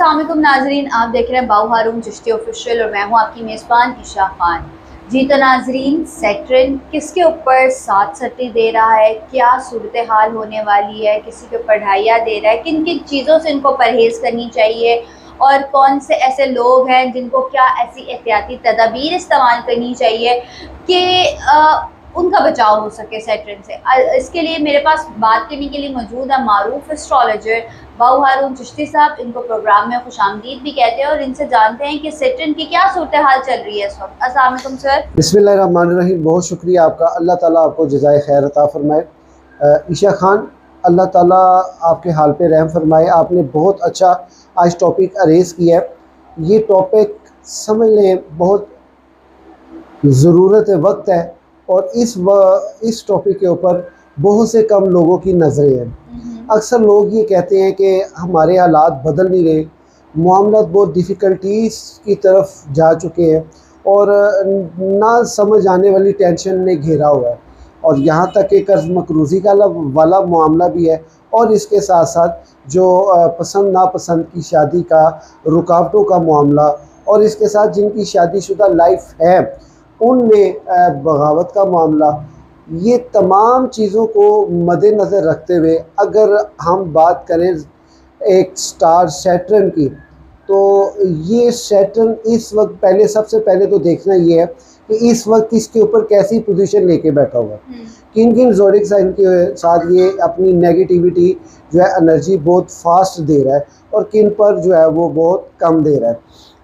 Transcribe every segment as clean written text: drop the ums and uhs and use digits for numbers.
अस्सलाम वालेकुम नाजरीन, आप देख रहे हैं बाऊ हारून चिश्ती ऑफिशियल और मैं हूं आपकी मेज़बान ईशा खान। जी तो नाजरीन, सैटर्न किसके ऊपर सात सट्टी दे रहा है, क्या सूरत हाल होने वाली है, किसी के ऊपर ढाइया दे रहा है, किन किन चीज़ों से इनको परहेज़ करनी चाहिए और कौन से ऐसे लोग हैं जिनको क्या ऐसी एहतियाती तदाबीर इस्तेमाल करनी चाहिए कि उनका बचाव हो सके सैटर्न से। इसके लिए मेरे पास बात करने के लिए मौजूद है मारूफ एस्ट्रोलॉजर बाऊ हारून चिश्ती साहब। इनको प्रोग्राम में खुशामदीद भी कहते हैं और इनसे जानते हैं कि सैटर्न की क्या सूरत हाल चल रही है इस वक्त। अस्सलाम वालेकुम सर। बिस्मिल्लाहिर्रहमानिर्रहीम। बहुत शुक्रिया आपका, अल्लाह ताला आपको जज़ाए खैर अता फरमाए। ईशा खान, अल्लाह ताला आपके हाल पे रहम फरमाए। आपने बहुत अच्छा आज टॉपिक अरेज किया है। ये टॉपिक समझ लें बहुत ज़रूरत वक्त है और इस टॉपिक के ऊपर बहुत से कम लोगों की नज़रें हैं। अक्सर लोग ये कहते हैं कि हमारे हालात बदल नहीं रहे, मामला बहुत डिफ़िकल्टीज़ की तरफ जा चुके हैं और ना समझ आने वाली टेंशन ने घेरा हुआ है और यहाँ तक कि कर्ज मकरूज़ी का वाला मामला भी है और इसके साथ साथ जो पसंद नापसंद की शादी का रुकावटों का मामला और इसके साथ जिनकी शादीशुदा लाइफ है उनमें बगावत का मामला। ये तमाम चीज़ों को मद्देनज़र रखते हुए अगर हम बात करें एक स्टार सैटर्न की, तो ये सैटर्न इस वक्त सबसे पहले तो देखना ये है कि इस वक्त इसके ऊपर कैसी पोजीशन लेके बैठा हुआ है, किन किन ज़ोडिक साइन के साथ ये अपनी नेगेटिविटी जो है एनर्जी बहुत फास्ट दे रहा है और किन पर जो है वो बहुत कम दे रहा है।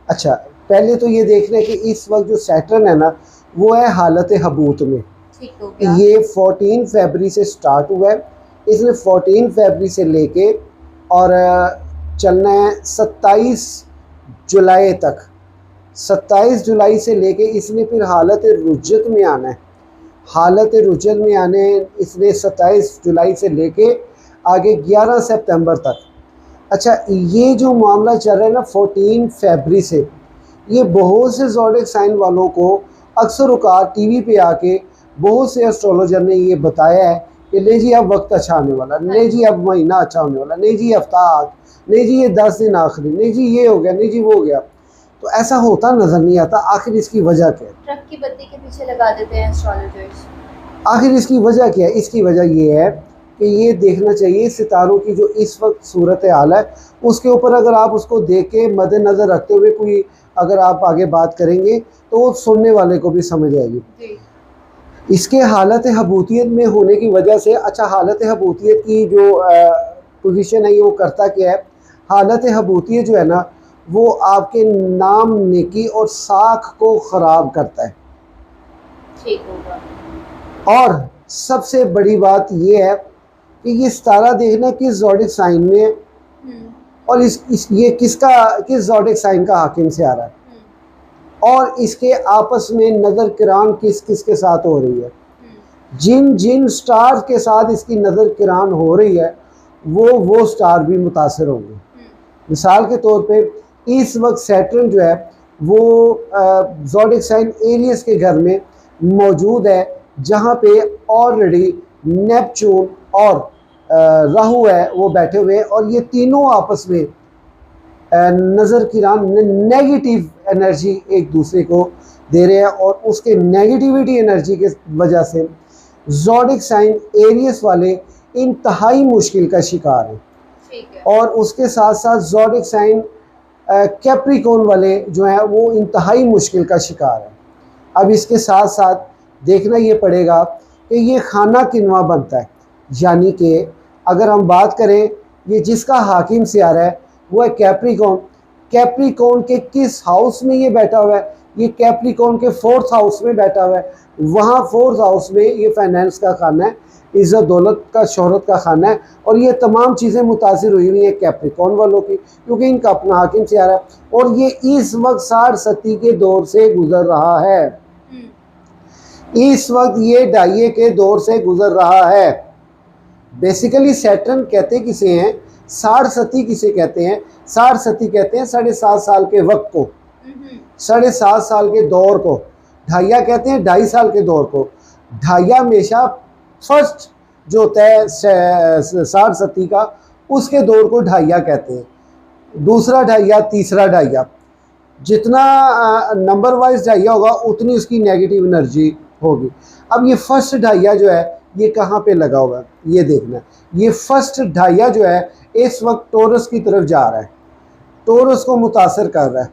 अच्छा, पहले तो ये देख रहे हैं कि इस वक्त जो सैटर्न है ना वो है हालत हबूत में। ये 14 फरवरी से स्टार्ट हुआ है, इसने 14 फरवरी से लेके और चलना है 27 जुलाई तक। 27 जुलाई से लेके इसने फिर हालत रुज्जत में आना है। हालत रुज्जत में आने इसने 27 जुलाई से लेके आगे 11 सितंबर तक। अच्छा, ये जो मामला चल रहा है ना 14 फरवरी से, ये बहुत से ज़ोडिक साइन वालों को अक्सर औकात टीवी पे आके बहुत से एस्ट्रोलॉजर ने ये बताया है कि नहीं जी अब वक्त अच्छा आने वाला, नहीं जी अब महीना अच्छा होने वाला, नहीं जी हफ्ता, नहीं जी ये 10 दिन आखिरी, नहीं जी ये हो गया, नहीं जी वो हो गया। तो ऐसा होता नज़र नहीं आता। आखिर इसकी वजह क्या है? ट्रक की बत्ती के पीछे लगा देते हैं एस्ट्रोलॉजर्स। आखिर इसकी वजह क्या है? इसकी वजह ये है कि ये देखना चाहिए सितारों की जो इस वक्त सूरत हाल है उसके ऊपर अगर आप उसको देख के मद्देनज़र रखते हुए कोई अगर आप आगे बात करेंगे तो वो सुनने वाले को भी समझ आएगी। इसके हालत हबूतियत में होने की वजह से, अच्छा हालत हबूतियत की जो पोजीशन है ये वो करता क्या है? हालत हबूतियत जो है ना वो आपके नाम, नेकी और साख को ख़राब करता है। ठीक होगा। और सबसे बड़ी बात ये है कि ये सितारा देखना किस ज़ोडिक साइन में है और ये किस ज़ोडिक साइन का हाकिम से आ रहा है और इसके आपस में नज़र किरान किस किस के साथ हो रही है। जिन जिन स्टार के साथ इसकी नज़र किरान हो रही है वो स्टार भी मुतासर होंगे। मिसाल के तौर पे इस वक्त सैटर्न जो है वो ज़ोडिक साइन एरियस के घर में मौजूद है जहाँ पे ऑलरेडी नेपच्यून और राहु है वो बैठे हुए हैं और ये तीनों आपस में नज़र किरान नेगेटिव एनर्जी एक दूसरे को दे रहे हैं और उसके नेगेटिविटी एनर्जी के वजह से ज़ोडिक साइन एरियस वाले इंतहाई मुश्किल का शिकार हैं और उसके साथ साथ ज़ोडिक साइन कैप्रिकॉर्न वाले जो हैं वो इंतहाई मुश्किल का शिकार हैं। अब इसके साथ साथ देखना ये पड़ेगा कि ये खाना किनवा बनता है, यानी कि अगर हम बात करें ये जिसका हाकिम से आ रहा है वो है कैप्रिकॉर्न। कैप्रिकॉर्न के किस हाउस में ये बैठा हुआ है? ये कैप्रिकॉर्न के 4th हाउस में बैठा हुआ है। वहाँ 4th हाउस में ये फाइनेंस का खाना है, इज़्ज़त दौलत का, शोहरत का खाना है और ये तमाम चीज़ें मुतासिर हुई हुई हैं कैप्रिकॉर्न वालों की क्योंकि इनका अपना हाकिम से आ रहा है और ये इस वक्त साठ सती के दौर से गुजर रहा है। इस वक्त ये ढाइये के दौर से गुजर रहा है। बेसिकली सैटर्न कहते किसे हैं? साठ सती किसे कहते हैं? साठ सती कहते हैं 7.5 साल के वक्त को, 7.5 साल के दौर को। ढाइया कहते हैं 2.5 साल के दौर को। ढाइया हमेशा फर्स्ट जो होता है 60 सती का उसके दौर को ढाइया कहते हैं। दूसरा ढाइया, तीसरा ढाइया, जितना नंबर वाइज ढाइया होगा उतनी उसकी नेगेटिव एनर्जी होगी। अब ये फर्स्ट ढाइया जो है ये कहाँ पे लगा हुआ है, ये देखना। ये फर्स्ट ढाइया जो है इस वक्त टोरस की तरफ जा रहा है, टोरस को मुतासर कर रहा है,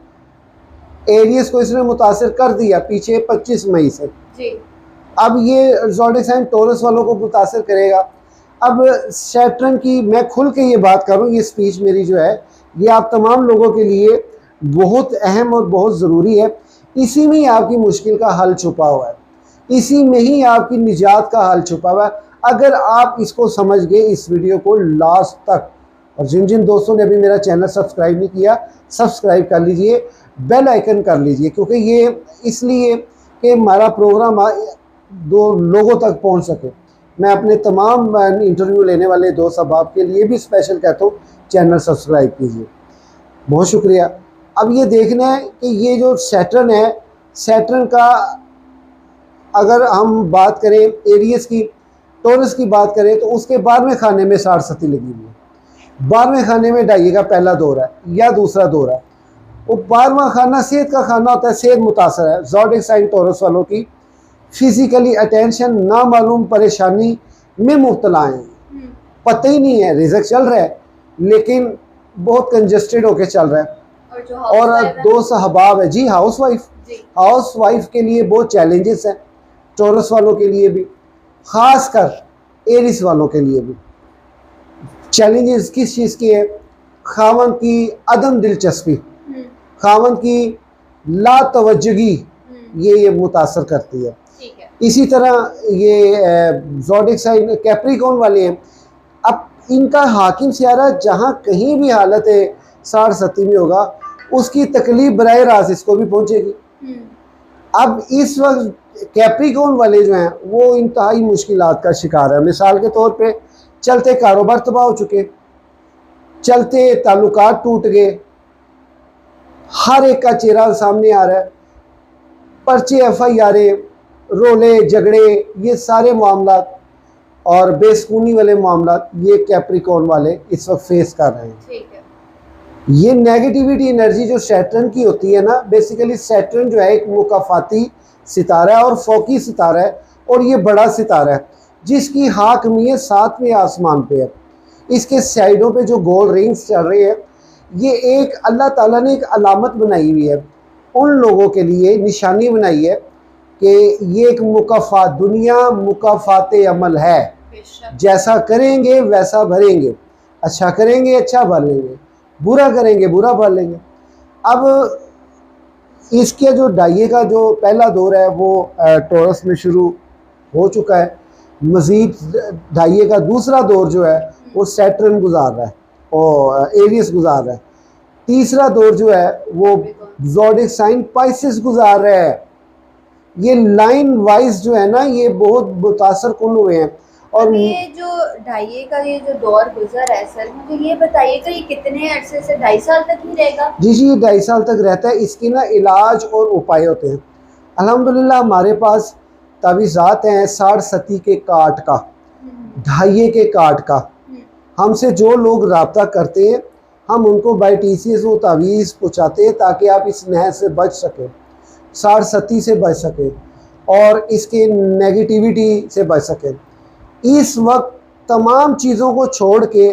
एरियस को इसने मुतासर कर दिया पीछे 25 मई से जी। अब ये ज़ोडिक साइन टोरस वालों को मुतासर करेगा। अब सैटर्न की मैं खुल के ये बात करूँ, ये स्पीच मेरी जो है ये आप तमाम लोगों के लिए बहुत अहम और बहुत ज़रूरी है। इसी में ही आपकी मुश्किल का हल छुपा हुआ है, इसी में ही आपकी निजात का हल छुपा हुआ है, अगर आप इसको समझ गए इस वीडियो को लास्ट तक। और जिन जिन दोस्तों ने अभी मेरा चैनल सब्सक्राइब नहीं किया, सब्सक्राइब कर लीजिए, बेल आइकन कर लीजिए, क्योंकि ये इसलिए कि हमारा प्रोग्राम दो लोगों तक पहुंच सके। मैं अपने तमाम इंटरव्यू लेने वाले दोस्त अहबाब के लिए भी स्पेशल कहता हूँ, चैनल सब्सक्राइब कीजिए। बहुत शुक्रिया। अब ये देखना है कि ये जो सैटर्न है, सैटर्न का अगर हम बात करें एरियस की, टोरस की बात करें, तो उसके 12वें खाने में 60 सती लगी हुई है। 12वें खाने में ढाइये का पहला दौर है या दूसरा दौर है। वो 12वां खाना सेहत का खाना होता है, सेहत मुतासर है। ज़ोडिक साइन टोरस वालों की फिजिकली अटेंशन, नामालूम परेशानी में मुब्तला हैं, पता ही नहीं है, रिजक चल रहा है लेकिन बहुत कंजस्टेड होके चल रहा है। और दोस्त अहबाब है जी, हाउस वाइफ के लिए बहुत चैलेंजेस हैं, टोरस वालों के लिए भी, ख़ास कर एरिस वालों के लिए भी चैलेंजेस किस चीज़ की है? खावन की अदम दिलचस्पी, खावन की लातवज्जगी ये मुतासर करती है। इसी तरह ये ज़ोडिक साइन कैप्रिकॉर्न वाले हैं, अब इनका हाकिम सियारा जहाँ कहीं भी हालत 60 सती में होगा उसकी तकलीफ बराह रास्त इसको भी पहुँचेगी। अब इस वक्त कैप्रिकॉर्न वाले जो हैं वो इंतहाई मुश्किलात का शिकार है। मिसाल के तौर पे चलते कारोबार तबाह हो चुके, चलते ताल्लुकात टूट गए, हर एक का चेहरा सामने आ रहा है, पर्चे FIR, रोले झगड़े, ये सारे मामला और बेसकूनी वाले मामला ये कैप्रिकॉर्न वाले इस वक्त फेस कर रहे हैं। ठीक है। ये नेगेटिविटी एनर्जी जो सैटर्न की होती है ना, बेसिकली सैटर्न जो है एक मुकाफाती सितारा है और फोकी सितारा है, और ये बड़ा सितारा है जिसकी हाकमियत 7वें आसमान पे है। इसके साइडों पे जो गोल्ड रिंग्स चल रहे हैं, ये एक अल्लाह ताला ने एक अलामत बनाई हुई है, उन लोगों के लिए निशानी बनाई है कि ये एक मुकाफात, दुनिया मुकाफात अमल है, जैसा करेंगे वैसा भरेंगे, अच्छा करेंगे अच्छा भर लेंगे, बुरा करेंगे बुरा भर लेंगे। अब इसके जो ढाइये का जो पहला दौर है वो टोरस में शुरू हो चुका है, मज़ीद ढाइये का दूसरा दौर जो है वो सैटर्न गुजार रहा है और एरियस गुजार रहा है। तीसरा दौर जो है वो ज़ोडिक साइन पाइसेस गुजार रहा है। ये लाइन वाइज जो है ना ये बहुत मुतासर कुन हुए हैं। और ये जो ढाइये का ये जो दौर गुजर है सर, मुझे ये बताइएगा ये कितने अरसे से, 2.5 साल तक ही रहेगा? जी जी, 2.5 साल तक रहता है। इसकी ना इलाज और उपाय होते हैं। अल्हम्दुलिल्लाह हमारे पास तावीज़ात हैं 60 सती के काट का, ढाइये के काट का। हमसे जो लोग रब्ता करते हैं हम उनको बाई TCS वो तावीज़ पहुँचाते हैं ताकि आप इस नहर से बच सकें, 60 सती से बच सकें और इसके नेगेटिविटी से बच सकें। इस वक्त तमाम चीज़ों को छोड़ के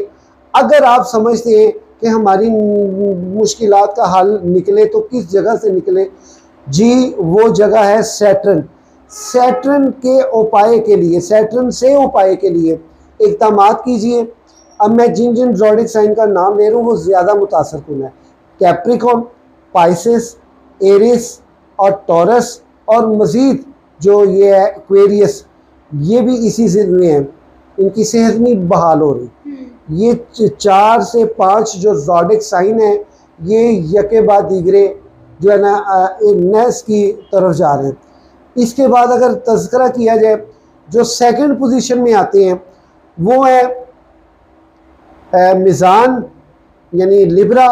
अगर आप समझते हैं कि हमारी मुश्किलात का हल निकले तो किस जगह से निकले, जी वो जगह है सैटर्न। सैटर्न के उपाय के लिए, सैटर्न से उपाय के लिए इक़दामात कीजिए। अब मैं जिन जिन ज़ोडिक साइन का नाम ले रहा हूँ वो ज़्यादा मुतासर कुन है, कैप्रिकॉर्न, पाइसेस, एरिस और टॉरस, और मज़ीद जो ये है एक्वेरियस, ये भी इसी जिद में है, इनकी सेहत नहीं बहाल हो रही। ये 4 से 5 जो ज़ोडिक साइन है ये यके बाद दीगरे जो है ना नस की तरफ जा रहे हैं। इसके बाद अगर तज़किरा किया जाए जो सेकंड पोजीशन में आते हैं वो है मिज़ान यानी लिब्रा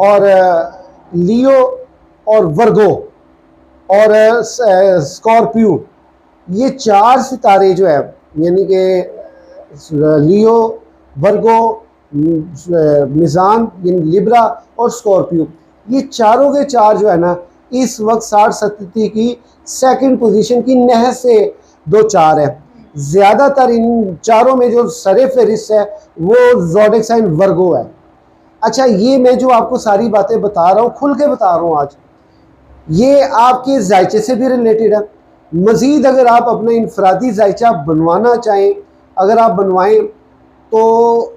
और लियो और वर्गो और स्कॉर्पियो। ये 4 सितारे जो है यानी कि लियो, वर्गो मिज़ान यानी लिब्रा और स्कॉर्पियो, ये चारों के चार जो है ना इस वक्त 60-70 की सेकंड पोजीशन की नहर से दो चार है। ज़्यादातर इन चारों में जो सरे फहरिस्त है वो ज़ोडिएक साइन वर्गो है। अच्छा, ये मैं जो आपको सारी बातें बता रहा हूँ खुल के बता रहा हूँ आज, ये आपके जायचे से भी रिलेटेड है। मज़ीद अगर आप अपना इनफरादी जायचा बनवाना चाहें, अगर आप बनवाएं तो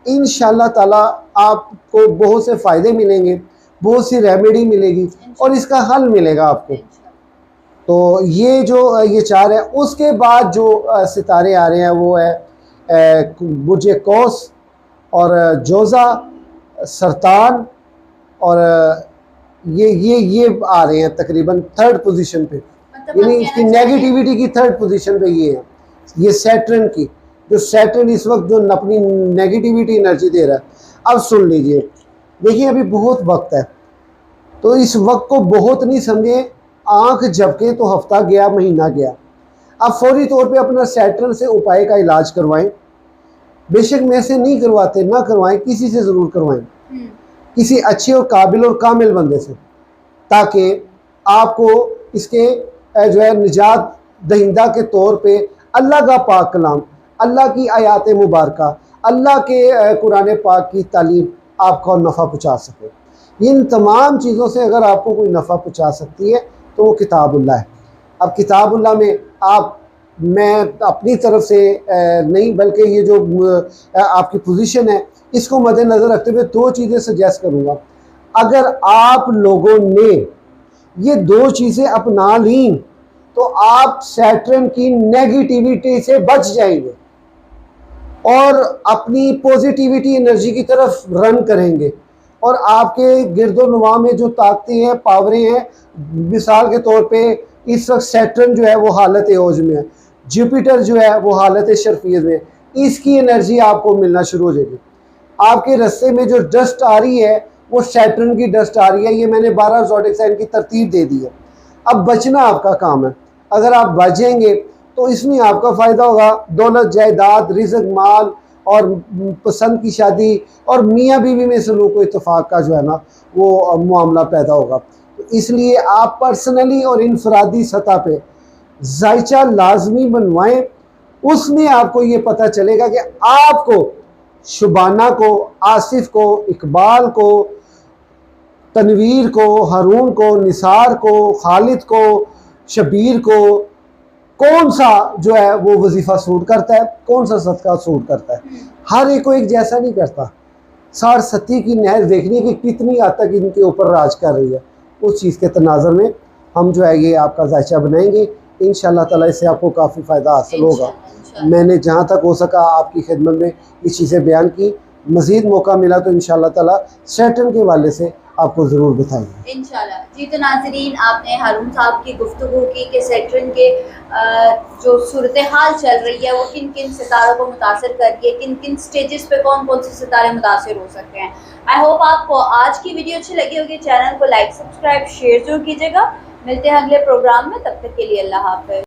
इंशाल्लाह ताला आपको बहुत से फ़ायदे मिलेंगे, बहुत सी रेमेडी मिलेगी और इसका हल मिलेगा आपको। तो ये जो ये चार है, उसके बाद जो सितारे आ रहे हैं वो है बुर्ज कौस और जोज़ा, सरतान और ये आ रहे हैं तकरीबन थर्ड पोजीशन पे, यानी इसकी नेगेटिविटी की थर्ड पोजीशन पे ये है। ये सैटर्न की, जो सैटर्न इस वक्त जो अपनी नेगेटिविटी एनर्जी दे रहा है। अब सुन लीजिए, देखिए अभी बहुत वक्त है, तो इस वक्त को बहुत नहीं समझे, आंख झपके तो हफ्ता गया महीना गया। आप फौरी तौर पे अपना सैटर्न से उपाय का इलाज करवाएं। बेशक में से नहीं करवाते, ना करवाएं, किसी से ज़रूर करवाएं, किसी अच्छे और काबिल और कामिल बंदे से, ताकि आपको इसके जो है निजात दहिंदा के तौर पे अल्लाह का पाक कलाम, अल्लाह की आयात मुबारका, अल्लाह के कुरान पाक की तालीम आपको नफ़ा पहुँचा सके। इन तमाम चीज़ों से अगर आपको कोई नफ़ा पहुँचा सकती है तो वो किताबुल्लाह है। अब किताबुल्लाह में मैं अपनी तरफ से नहीं, बल्कि ये जो आपकी पोजीशन है इसको मद्देनज़र रखते हुए दो चीज़ें सजेस्ट करूँगा। अगर आप लोगों ने ये दो चीज़ें अपना ली तो आप सैटर्न की नेगेटिविटी से बच जाएंगे और अपनी पॉजिटिविटी एनर्जी की तरफ रन करेंगे, और आपके गिरदोनुमा में जो ताकतें हैं, पावरें हैं, मिसाल के तौर पे इस वक्त सैटर्न जो है वो हालत औज में है, जुपिटर जो है वो हालत शर्फियत में, इसकी एनर्जी आपको मिलना शुरू हो जाएगी। आपके रास्ते में जो डस्ट आ रही है वो सैटर्न की डस्ट आ रही है। ये मैंने 12 ज़ोडिएक साइन की तरतीब दे दी है। अब बचना आपका काम है। अगर आप बचेंगे तो इसमें आपका फ़ायदा होगा, दौलत, जायदाद, रिज़्क, माल और पसंद की शादी और मियाँ बीवी में सलूक व इत्तेफाक का जो है ना वो मामला पैदा होगा। तो इसलिए आप पर्सनली और इनफरादी सतह पे जायचा लाजमी बनवाएं। उसमें आपको ये पता चलेगा कि आपको शुबाना को, आसिफ को, इकबाल को, तनवीर को, हारून को, निसार को, खालिद को, शबीर को कौन सा जो है वो वजीफ़ा सूट करता है, कौन सा सदका सूट करता है। हर एक को एक जैसा नहीं करता। 60-70 की नहर देखनी है कि कितनी हद तक इनके ऊपर राज कर रही है। उस चीज़ के तनाज़र में हम जो है ये आपका जायचा बनाएंगे। इंशाअल्लाह ताला इससे आपको काफ़ी फ़ायदा हासिल होगा। मैंने जहाँ तक हो सका आपकी खिदमत में ये चीज़ें बयान की। मज़ीद मौका मिला तो इंशाअल्लाह ताला सैटर्न के वाले से आपको ज़रूर बताएंगे इंशाल्लाह। जी तो नाज़रीन, आपने हारून साहब की गुफ्तगू की कि सैटर्न के जो सूरत हाल चल रही है वो किन किन सितारों को मुतासर कर रही है, किन किन स्टेजेस पे कौन कौन से सितारे मुतासर हो सकते हैं। आई होप आपको आज की वीडियो अच्छी लगी होगी। चैनल को लाइक, सब्सक्राइब, शेयर जरूर कीजिएगा। मिलते हैं अगले प्रोग्राम में, तब तक के लिए अल्लाह हाफ़िज़।